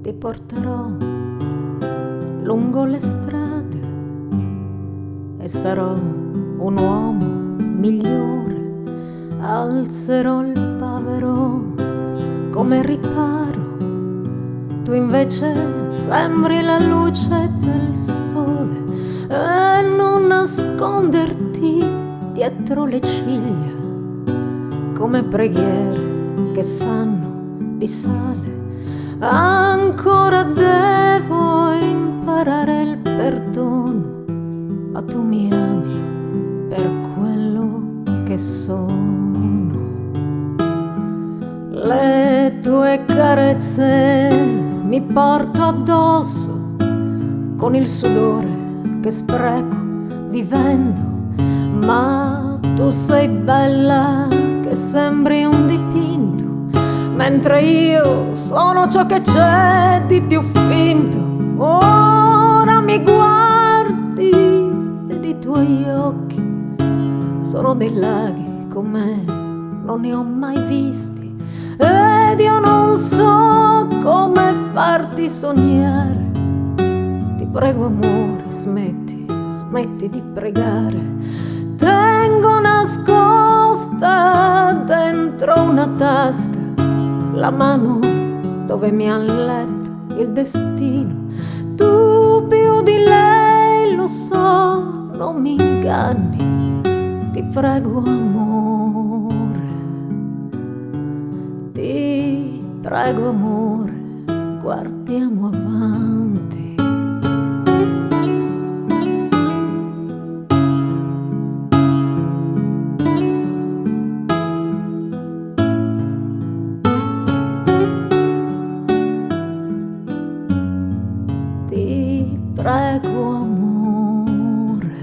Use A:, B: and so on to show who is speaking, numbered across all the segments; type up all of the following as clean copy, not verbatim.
A: ti porterò lungo le strade e sarò un uomo migliore, alzerò il povero come riparo, tu invece sembri la luce del sole e non nasconderti dietro le ciglia come preghiere che sanno di sale. Ancora devo imparare il perdono, ma tu mi ami per quello che sono. Le tue carezze mi porto addosso con il sudore che spreco vivendo, ma tu sei bella che sembri un dipinto, mentre io sono ciò che c'è di più finto. Ora mi guardi ed i tuoi occhi sono dei laghi con me, non ne ho mai visti, ed io non so come farti sognare. Ti prego amore, smetti di pregare. Tengo nascosta dentro una tasca la mano dove mi ha letto il destino. Tu più di lei lo so, non mi inganni. Ti prego amore, ti prego amore, guardiamo avanti. Ti prego amore,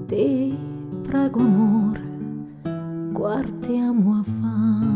A: ti prego amore, guardiamo avanti.